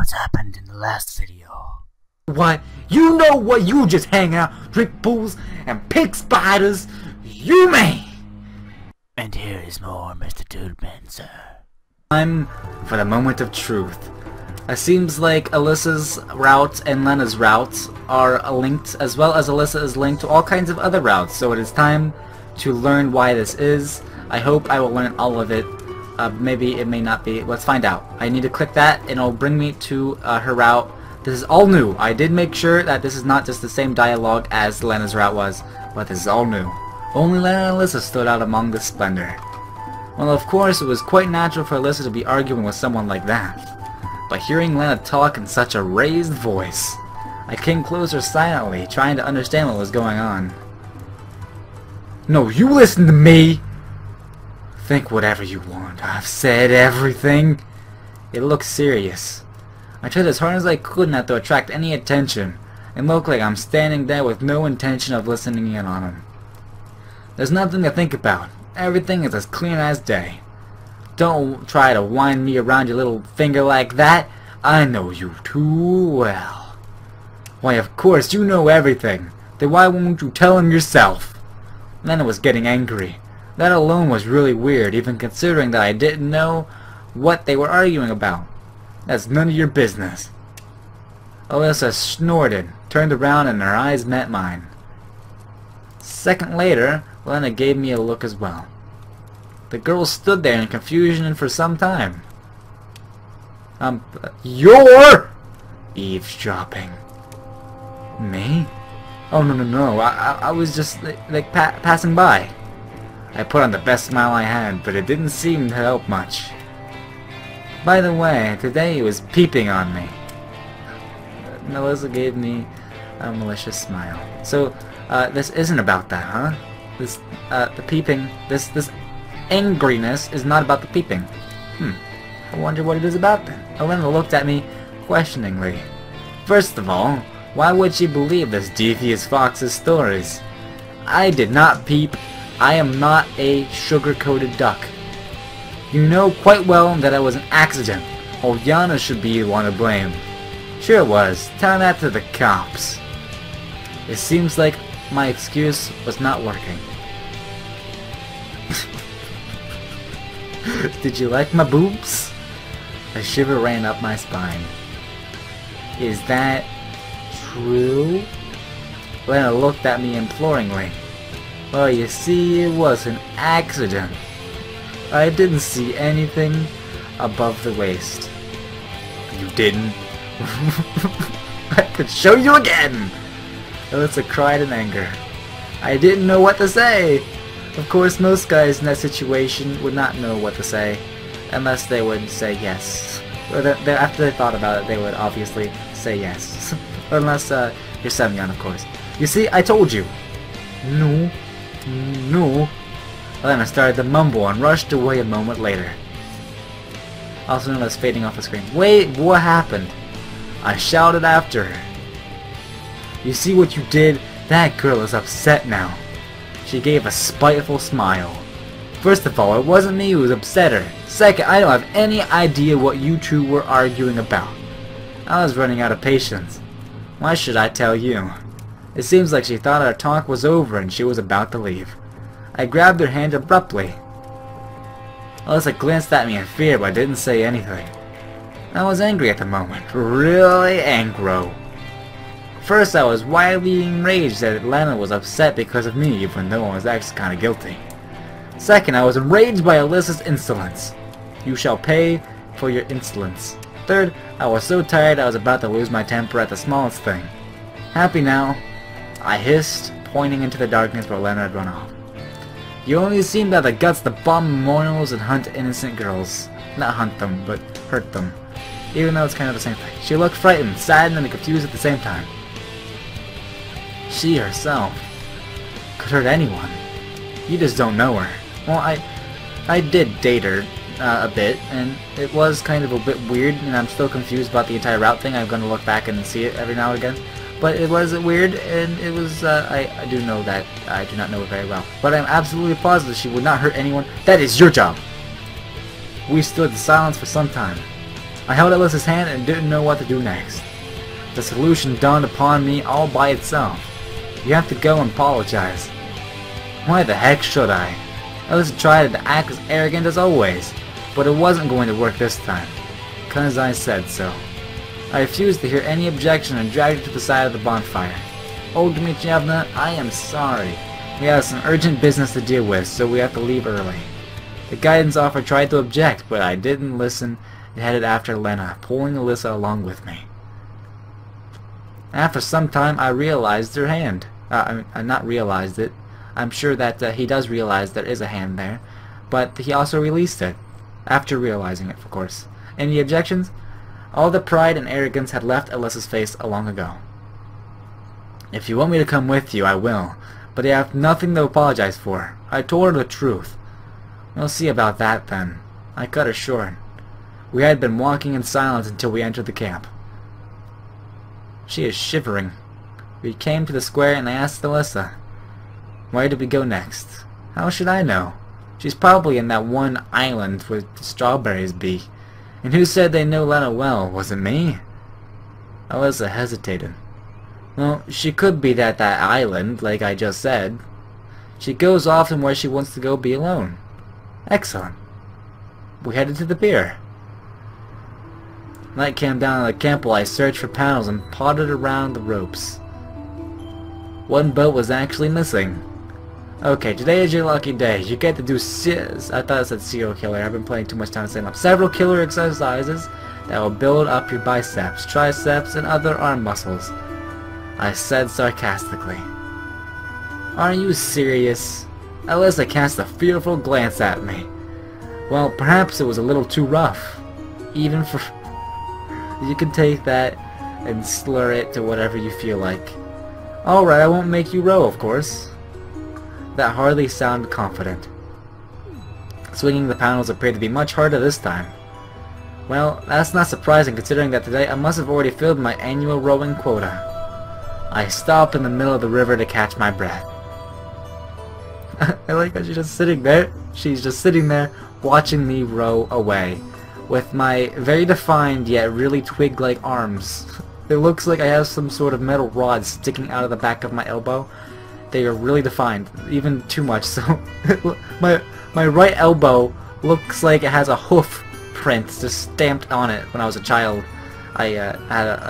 what's happened in the last video. What? You know what? You just hang out, drink booze, and pick spiders? You may! And here is more MrDudeManSir. Time for the moment of truth. It seems like Alisa's route and Lena's routes are linked, as well as Alisa is linked to all kinds of other routes, so it is time to learn why this is. I hope I will learn all of it. Maybe it may not be. Let's find out. I need to click that and it'll bring me to her route. This is all new. I did make sure that this is not just the same dialogue as Lena's route was, but this is all new. Only Lena and Alisa stood out among the splendor. Well, of course, it was quite natural for Alisa to be arguing with someone like that. But hearing Lena talk in such a raised voice, I came closer silently, trying to understand what was going on. No, you listen to me! Think whatever you want. I've said everything. It looks serious. I tried as hard as I could not to attract any attention, and look like I'm standing there with no intention of listening in on him. There's nothing to think about. Everything is as clear as day. Don't try to wind me around your little finger like that. I know you too well. Why, of course, you know everything. Then why won't you tell him yourself? Lena was getting angry. That alone was really weird, even considering that I didn't know what they were arguing about. That's none of your business. Alisa snorted, turned around, and her eyes met mine. A second later, Lena gave me a look as well. The girl stood there in confusion for some time. You're eavesdropping. Me? Oh, no. I was just, like passing by. I put on the best smile I had, but it didn't seem to help much. By the way, today he was peeping on me. Alisa gave me a malicious smile. So, this isn't about that, huh? This, the peeping, this angriness is not about the peeping. I wonder what it is about then. Elena looked at me questioningly. First of all, why would she believe this devious fox's stories? I did not peep. I am not a sugar-coated duck. You know quite well that it was an accident. Yana should be the one to blame. Sure it was. Tell that to the cops. It seems like my excuse was not working. Did you like my boobs? A shiver ran up my spine. Is that true? Lena looked at me imploringly. Well, you see, it was an accident. I didn't see anything above the waist. You didn't? I could show you again! Alisa cried in anger. I didn't know what to say! Of course, most guys in that situation would not know what to say, unless they would say yes. Or after they thought about it, they would obviously say yes. Unless you're Semyon, of course. You see, I told you! No. Elena started to mumble and rushed away a moment later. Also known as fading off the screen. Wait, what happened? I shouted after her. You see what you did? That girl is upset now. She gave a spiteful smile. First of all, it wasn't me who upset her. Second, I don't have any idea what you two were arguing about. I was running out of patience. Why should I tell you? It seems like she thought our talk was over and she was about to leave. I grabbed her hand abruptly. Alisa glanced at me in fear but didn't say anything. I was angry at the moment. Really angry. First, I was wildly enraged that Lena was upset because of me, even though I was actually kind of guilty. Second, I was enraged by Alisa's insolence. You shall pay for your insolence. Third, I was so tired I was about to lose my temper at the smallest thing. Happy now, I hissed, pointing into the darkness where Lena had run off. You only seem to have the guts to bomb memorials and hunt innocent girls. Not hunt them, but hurt them. Even though it's kind of the same thing. She looked frightened, saddened, and confused at the same time. She herself could hurt anyone. You just don't know her. Well, I did date her a bit, and it was kind of a bit weird, and I'm still confused about the entire route thing. I'm going to look back and see it every now and again. But it was weird, and it was, I do know that I do not know her very well. But I'm absolutely positive she would not hurt anyone. That is your job! We stood in silence for some time. I held Alisa's hand and didn't know what to do next. The solution dawned upon me all by itself. You have to go and apologize. Why the heck should I? Alisa tried to act as arrogant as always, but it wasn't going to work this time, because I said so. I refused to hear any objection and dragged her to the side of the bonfire. "Oh, Dmitrievna, I am sorry. We have some urgent business to deal with, so we have to leave early." The guidance officer tried to object, but I didn't listen and headed after Lena, pulling Alisa along with me. After some time, I realized her hand. I not realized it. I'm sure that he does realize there is a hand there, but he also released it. After realizing it, of course. Any objections? All the pride and arrogance had left Alisa's face long ago. "If you want me to come with you, I will, but I have nothing to apologize for. I told her the truth." "We'll see about that, then." I cut her short. We had been walking in silence until we entered the camp. She is shivering. We came to the square and I asked Alisa, "Where did we go next?" "How should I know? She's probably in that one island where the strawberries be. And who said they know Lena well? Was it me?" Alisa hesitated. "Well, she could be at that island, like I just said. She goes often where she wants to go be alone." "Excellent." We headed to the pier. Night came down on the camp while I searched for panels and potted around the ropes. One boat was actually missing. "Okay, today is your lucky day. You get to do I thought it said serial killer. I've been playing too much time saying up. Several killer exercises that will build up your biceps, triceps, and other arm muscles," I said sarcastically. "Are you serious?" Alisa cast a fearful glance at me. Well, perhaps it was a little too rough. Even for... You can take that and slur it to whatever you feel like. "Alright, I won't make you row, of course." That hardly sounded confident. Swinging the paddles appeared to be much harder this time. Well, that's not surprising considering that today I must have already filled my annual rowing quota. I stopped in the middle of the river to catch my breath. I like how she's just sitting there. She's just sitting there watching me row away with my very defined yet really twig-like arms. It looks like I have some sort of metal rod sticking out of the back of my elbow. They are really defined, even too much so. my right elbow looks like it has a hoof print just stamped on it. When I was a child, I had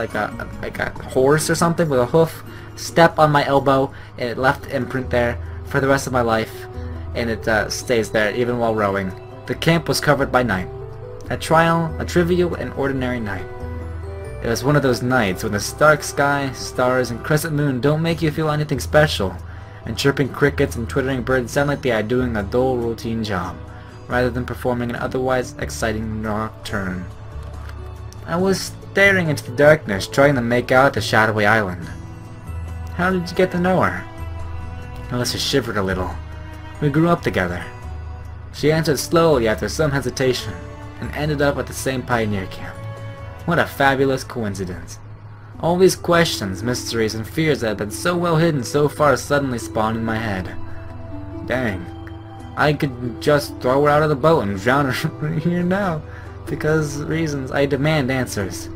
like a horse or something with a hoof step on my elbow, and it left imprint there for the rest of my life, and it stays there even while rowing. The camp was covered by night. A trivial and ordinary night. It was one of those nights when the stark sky, stars, and crescent moon don't make you feel anything special, and chirping crickets and twittering birds sound like they are doing a dull routine job, rather than performing an otherwise exciting nocturne. I was staring into the darkness, trying to make out the shadowy island. "How did you get to know her?" Alisa shivered a little. "We grew up together." She answered slowly after some hesitation, and ended up at the same pioneer camp. What a fabulous coincidence. All these questions, mysteries, and fears that had been so well hidden so far suddenly spawned in my head. Dang. I could just throw her out of the boat and drown her right here now. Because reasons, I demand answers.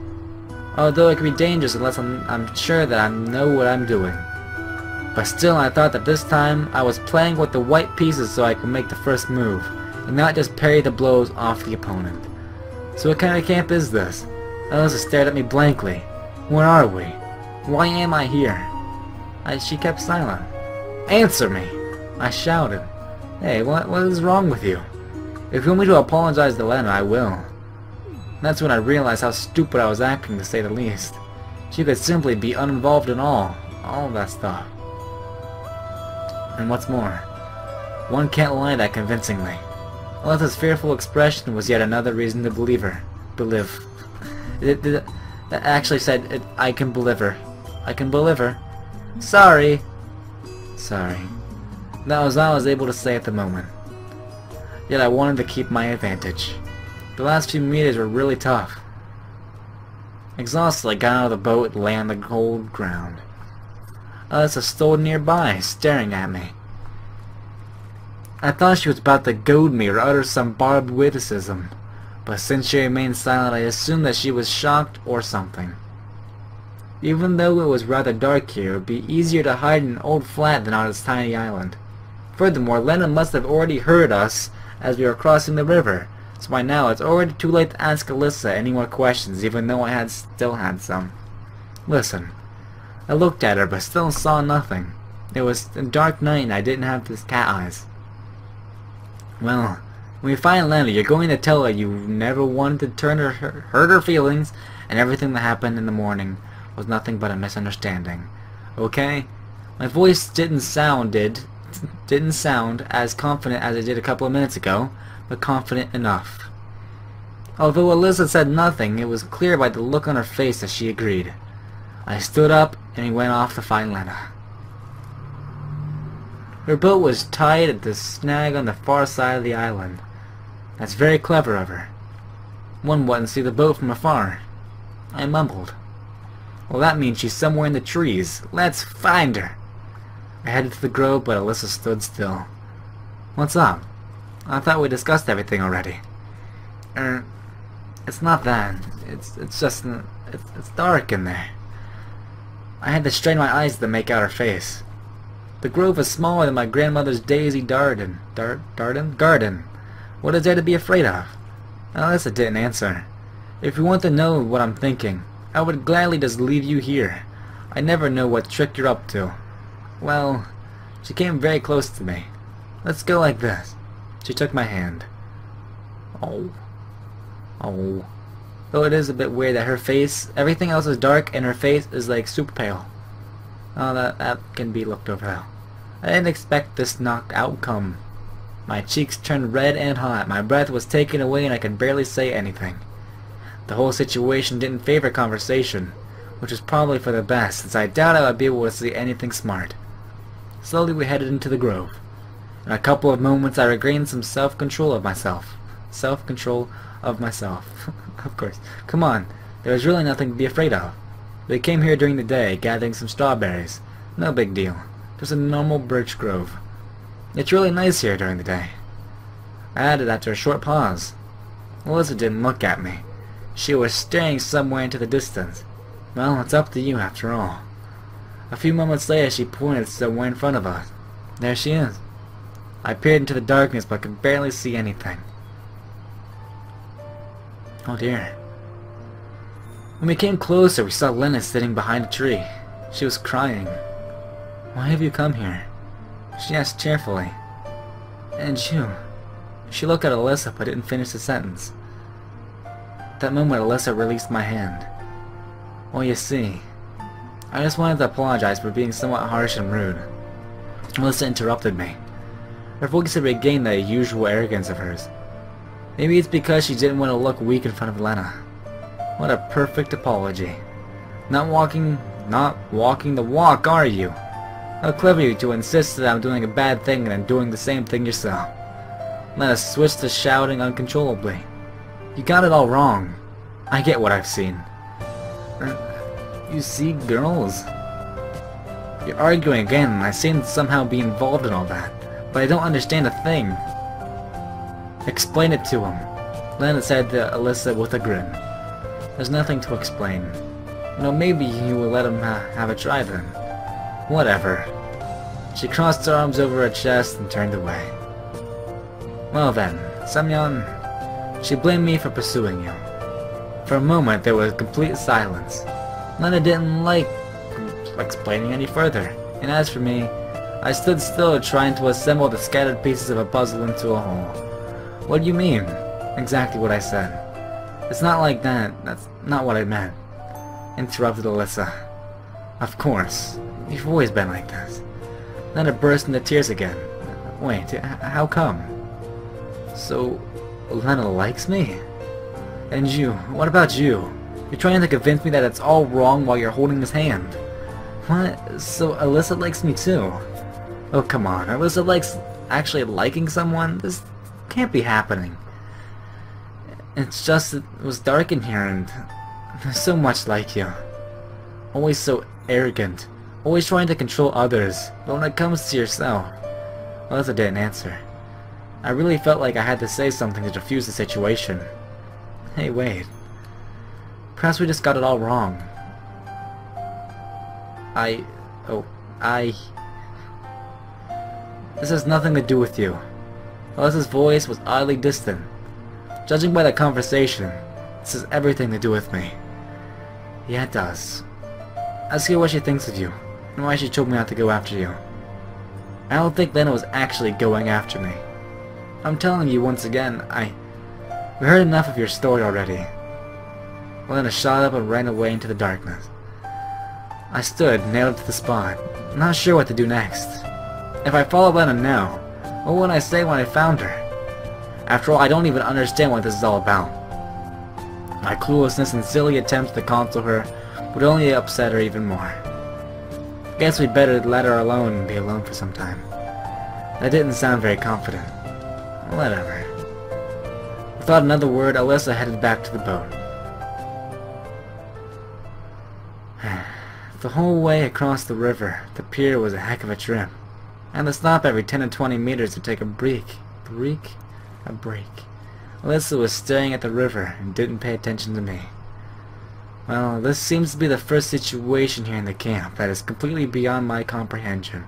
Although it could be dangerous unless I'm sure that I know what I'm doing. But still, I thought that this time I was playing with the white pieces so I could make the first move, and not just parry the blows off the opponent. So what kind of camp is this? Alisa stared at me blankly. Where are we? Why am I here? She kept silent. Answer me! I shouted. Hey, what is wrong with you? If you want me to apologize to Lena, I will. That's when I realized how stupid I was acting, to say the least. She could simply be uninvolved in all of that stuff. And what's more, one can't lie that convincingly. Alisa's fearful expression was yet another reason to believe her. It actually said, I can believe her. I can believe her. Sorry. Sorry. That was all I was able to say at the moment. Yet I wanted to keep my advantage. The last few meters were really tough. Exhausted, I got out of the boat and lay on the cold ground. Alisa stood nearby, staring at me. I thought she was about to goad me or utter some barbed witticism, but since she remained silent, I assumed that she was shocked or something. Even though it was rather dark here, it would be easier to hide in an old flat than on this tiny island. Furthermore, Lena must have already heard us as we were crossing the river, so by now it's already too late to ask Alisa any more questions, even though I still had some. Listen, I looked at her but still saw nothing. It was a dark night and I didn't have these cat eyes. Well, when we find Lena, you're going to tell her you never wanted to hurt her feelings, and everything that happened in the morning was nothing but a misunderstanding. Okay? My voice didn't sound as confident as it did a couple of minutes ago, but confident enough. Although Alisa said nothing, it was clear by the look on her face that she agreed. I stood up and we went off to find Lena. Her boat was tied at the snag on the far side of the island. That's very clever of her. One wouldn't see the boat from afar. I mumbled. Well, that means she's somewhere in the trees. Let's find her. I headed to the grove, but Alisa stood still. What's up? I thought we discussed everything already. It's not that. It's just it's dark in there. I had to strain my eyes to make out her face. The grove is smaller than my grandmother's daisy garden. Garden. What is there to be afraid of? Alisa didn't answer. If you want to know what I'm thinking, I would gladly just leave you here. I never know what trick you're up to. Well, she came very close to me. Let's go like this. She took my hand. Oh. Though it is a bit weird that her face, everything else is dark and her face is like super pale. Oh, that can be looked over though. I didn't expect this outcome. My cheeks turned red and hot, my breath was taken away and I could barely say anything. The whole situation didn't favor conversation, which was probably for the best, since I doubt I would be able to say anything smart. Slowly we headed into the grove. In a couple of moments I regained some self-control of myself. Of course. Come on, there was really nothing to be afraid of. We came here during the day, gathering some strawberries. No big deal. Just a normal birch grove. It's really nice here during the day. I added after a short pause. Alisa didn't look at me. She was staring somewhere into the distance. Well, it's up to you after all. A few moments later she pointed somewhere in front of us. There she is. I peered into the darkness but could barely see anything. Oh dear. When we came closer, we saw Lena sitting behind a tree. She was crying. Why have you come here? She asked cheerfully. And you? She looked at Alisa but didn't finish the sentence. At that moment, Alisa released my hand. Well, you see, I just wanted to apologize for being somewhat harsh and rude. Alisa interrupted me. Her voice had regained the usual arrogance of hers. Maybe it's because she didn't want to look weak in front of Lena. What a perfect apology. Not walking the walk, are you? How clever you to insist that I'm doing a bad thing and then doing the same thing yourself. Lena switched to shouting uncontrollably. You got it all wrong. I get what I've seen. You see, girls? You're arguing again and I seem to somehow be involved in all that. But I don't understand a thing. Explain it to him, Lena said to Alisa with a grin. There's nothing to explain. No, maybe you will let him have a try then. Whatever. She crossed her arms over her chest and turned away. Well then, Semyon, she blamed me for pursuing you. For a moment there was complete silence. Lena didn't like explaining any further, and as for me, I stood still trying to assemble the scattered pieces of a puzzle into a whole. What do you mean? Exactly what I said. It's not like that. That's not what I meant. Interrupted Alisa. Of course. You've always been like this. Then it burst into tears again. Wait, how come? So, Lena likes me? And you, what about you? You're trying to convince me that it's all wrong while you're holding his hand. What? So Alisa likes me too? Oh come on, Alisa likes actually liking someone? This can't be happening. It's just it was dark in here and there's so much like you. Always so arrogant. Always trying to control others. But when it comes to yourself... Alisa didn't answer. I really felt like I had to say something to defuse the situation. Hey, wait. Perhaps we just got it all wrong. This has nothing to do with you. Alisa's voice was oddly distant. Judging by the conversation, this has everything to do with me. Yeah, it does. Ask her what she thinks of you, and why she told me not to go after you. I don't think Lena was actually going after me. I'm telling you once again, we heard enough of your story already. Lena shot up and ran away into the darkness. I stood, nailed to the spot, not sure what to do next. If I follow Lena now, what would I say when I found her? After all, I don't even understand what this is all about. My cluelessness and silly attempts to console her would only upset her even more. Guess we'd better let her alone and be alone for some time. That didn't sound very confident. Whatever. Without another word, Alisa headed back to the boat. The whole way across the river, the pier was a heck of a trip. I had to stop every 10 to 20 meters to take a break. A break. Alisa was staring at the river and didn't pay attention to me. Well, this seems to be the first situation here in the camp that is completely beyond my comprehension.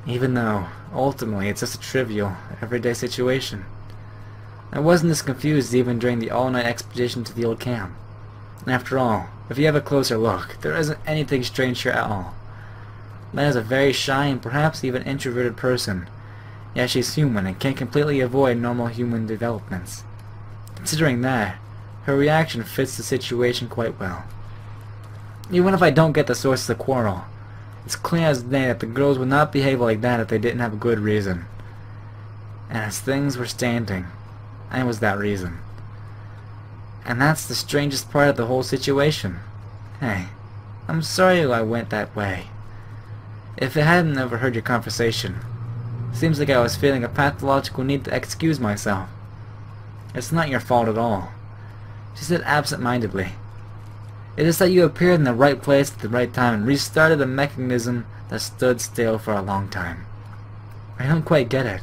Even though, ultimately, it's just a trivial, everyday situation. I wasn't as confused even during the all-night expedition to the old camp. And after all, if you have a closer look, there isn't anything strange here at all. Lena is a very shy and perhaps even introverted person. Yet she's human and can't completely avoid normal human developments. Considering that, her reaction fits the situation quite well. Even if I don't get the source of the quarrel, it's clear as day that the girls would not behave like that if they didn't have a good reason. And as things were standing, I was that reason. And that's the strangest part of the whole situation. Hey, I'm sorry I went that way. If I hadn't overheard your conversation, it seems like I was feeling a pathological need to excuse myself. It's not your fault at all. She said absent-mindedly. It is that you appeared in the right place at the right time and restarted a mechanism that stood still for a long time. I don't quite get it.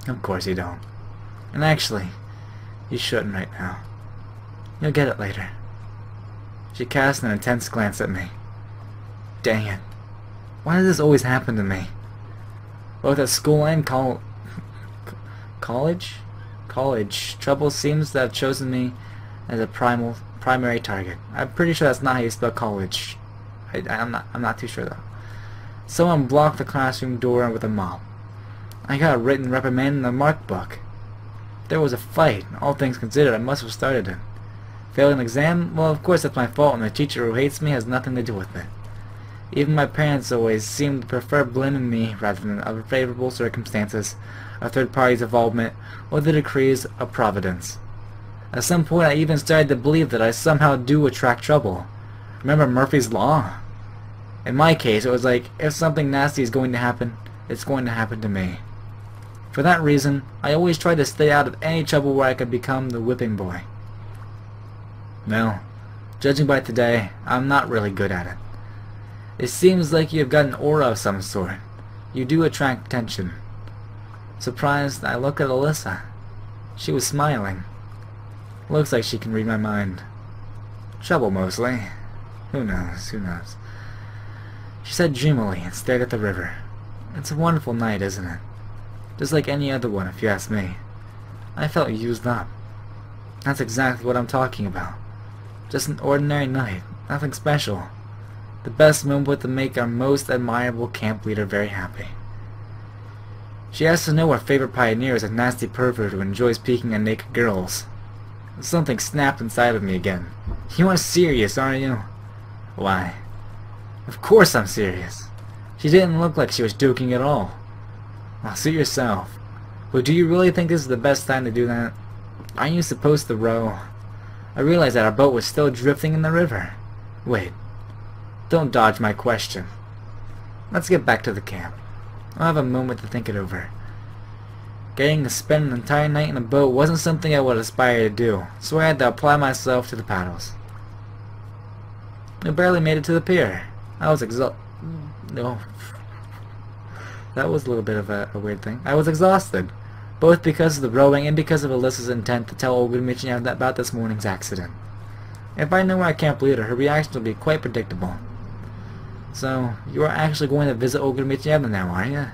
Of course you don't. And actually, you shouldn't right now. You'll get it later. She cast an intense glance at me. Dang it. Why does this always happen to me? Both at school and college? College. Trouble seems to have chosen me as a primary target. I'm pretty sure that's not how you spell college. I'm not too sure though. Someone blocked the classroom door with a mop. I got a written reprimand in the mark book. There was a fight. All things considered, I must have started it. Failing an exam? Well, of course that's my fault, and the teacher who hates me has nothing to do with it. Even my parents always seem to prefer blaming me rather than other favorable circumstances, a third party's involvement, or the decrees of providence. At some point I even started to believe that I somehow do attract trouble. Remember Murphy's Law? In my case, it was like, if something nasty is going to happen, it's going to happen to me. For that reason, I always tried to stay out of any trouble where I could become the whipping boy. Well, judging by today, I'm not really good at it. It seems like you have got an aura of some sort. You do attract attention. Surprised, I look at Alisa. She was smiling. Looks like she can read my mind. Trouble mostly. Who knows, who knows. She said dreamily and stared at the river. It's a wonderful night, isn't it? Just like any other one, if you ask me. I felt used up. That's exactly what I'm talking about. Just an ordinary night. Nothing special. The best moment to make our most admirable camp leader very happy. She has to know our favorite pioneer is a nasty pervert who enjoys peeking at naked girls. Something snapped inside of me again. You are serious, aren't you? Why? Of course I'm serious. She didn't look like she was joking at all. Well, suit yourself. But do you really think this is the best time to do that? Aren't you supposed to row? I realized that our boat was still drifting in the river. Wait. Don't dodge my question. Let's get back to the camp. I'll have a moment to think it over. Getting to spend an entire night in a boat wasn't something I would aspire to do, so I had to apply myself to the paddles. I barely made it to the pier. I was No. That was a little bit of a weird thing. I was exhausted. both because of the rowing and because of Alisa's intent to tell Olga Dmitrievna about this morning's accident. If I know I can't believe her reaction will be quite predictable. So, you are actually going to visit Olga Dmitrievna now, are you?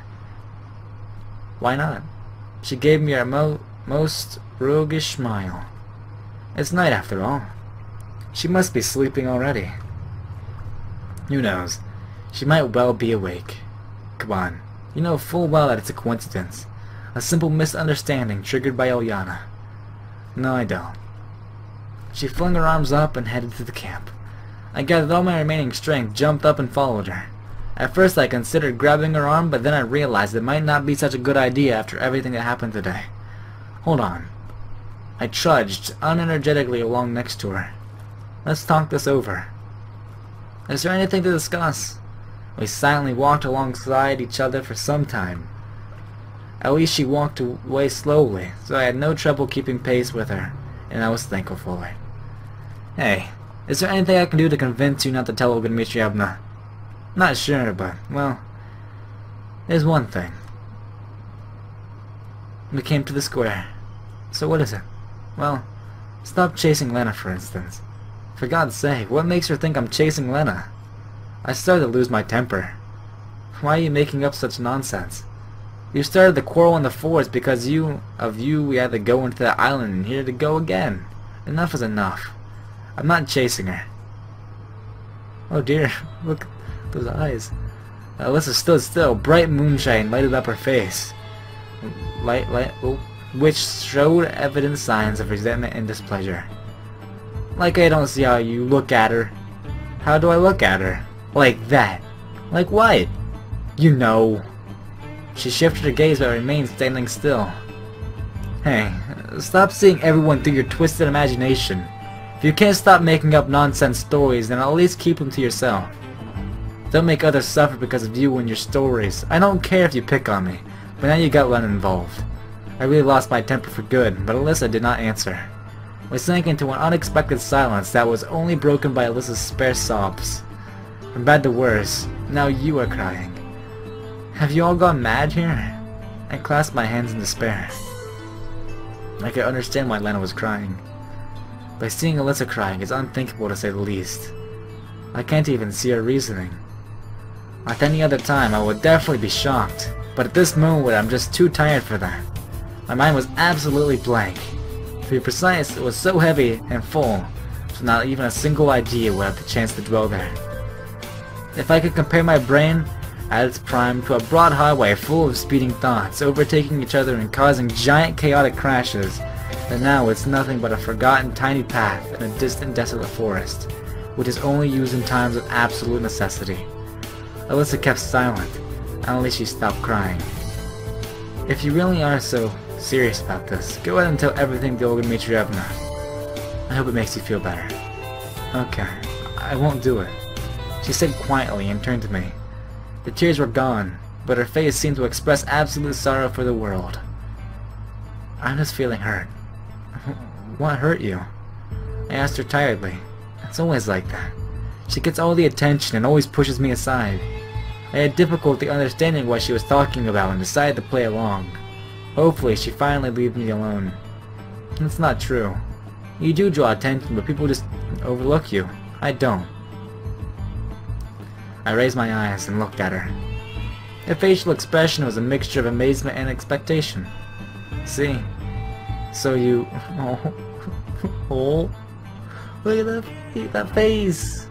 Why not? She gave me her most roguish smile. It's night after all. She must be sleeping already. Who knows? She might well be awake. Come on. You know full well that it's a coincidence. A simple misunderstanding triggered by Ilyana. No, I don't. She flung her arms up and headed to the camp. I gathered all my remaining strength, jumped up and followed her. At first I considered grabbing her arm, but then I realized it might not be such a good idea after everything that happened today. Hold on. I trudged unenergetically along next to her. Let's talk this over. Is there anything to discuss? We silently walked alongside each other for some time. At least she walked away slowly, so I had no trouble keeping pace with her, and I was thankful for it. Hey, is there anything I can do to convince you not to tell Olga Dmitrievna? Not sure, but, well, there's one thing. We came to the square. So what is it? Well, stop chasing Lena, for instance. For God's sake, what makes her think I'm chasing Lena? I started to lose my temper. Why are you making up such nonsense? You started the quarrel in the forest because we had to go into that island and here to go again. Enough is enough. I'm not chasing her. Oh dear, look at those eyes. Alisa stood still. Bright moonshine lighted up her face, which showed evident signs of resentment and displeasure. Like I don't see how you look at her. How do I look at her? Like that. Like what? You know. She shifted her gaze but remained standing still. Hey, stop seeing everyone through your twisted imagination. If you can't stop making up nonsense stories, then at least keep them to yourself. Don't make others suffer because of you and your stories. I don't care if you pick on me, but now you got Len involved. I really lost my temper for good, but Alisa did not answer. We sank into an unexpected silence that was only broken by Alisa's sparse sobs. From bad to worse, now you are crying. Have you all gone mad here? I clasped my hands in despair. I could understand why Lena was crying. But seeing Alisa crying is unthinkable to say the least. I can't even see her reasoning. At any other time I would definitely be shocked, but at this moment I'm just too tired for that. My mind was absolutely blank. To be precise, it was so heavy and full, so not even a single idea would have the chance to dwell there. If I could compare my brain at its prime to a broad highway full of speeding thoughts, overtaking each other and causing giant chaotic crashes, then now it's nothing but a forgotten tiny path in a distant desolate forest, which is only used in times of absolute necessity. Alisa kept silent, until she stopped crying. If you really are so serious about this, go ahead and tell everything to Olga Dmitrievna. I hope it makes you feel better. Okay, I won't do it, she said quietly and turned to me. The tears were gone, but her face seemed to express absolute sorrow for the world. I'm just feeling hurt. What hurt you? I asked her tiredly. It's always like that. She gets all the attention and always pushes me aside. I had difficulty understanding what she was talking about and decided to play along. Hopefully she finally leaves me alone. It's not true. You do draw attention, but people just overlook you. I don't. I raised my eyes and looked at her. Her facial expression was a mixture of amazement and expectation. See? So you... Oh. Look at that face!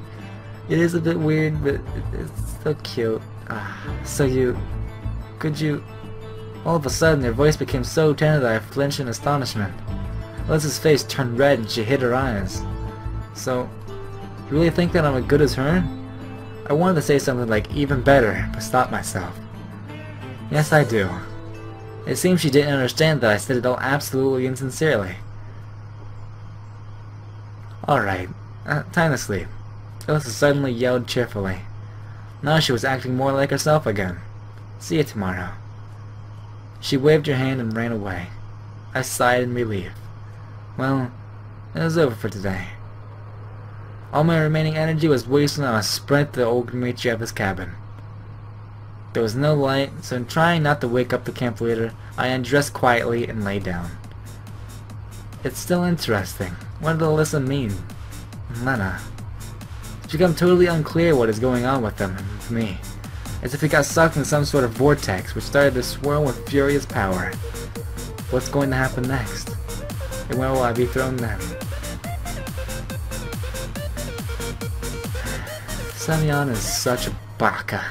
It is a bit weird, but it's so cute. So you... Could you... All of a sudden, her voice became so tender that I flinched in astonishment. Alisa's face turned red and she hid her eyes. So, you really think that I'm as good as her? I wanted to say something like, even better, but stopped myself. Yes, I do. It seems she didn't understand that I said it all absolutely insincerely. Alright, time to sleep. Alisa suddenly yelled cheerfully. Now she was acting more like herself again. See you tomorrow. She waved her hand and ran away. I sighed in relief. Well, it was over for today. All my remaining energy was wasted on a sprint to Olga Dmitrievna's cabin. There was no light, so in trying not to wake up the camp leader, I undressed quietly and lay down. It's still interesting. What did Alisa mean? And Lena. It's become totally unclear what is going on with them and with me. As if he got sucked in some sort of vortex which started to swirl with furious power. What's going to happen next? And where will I be thrown then? Semyon is such a baka.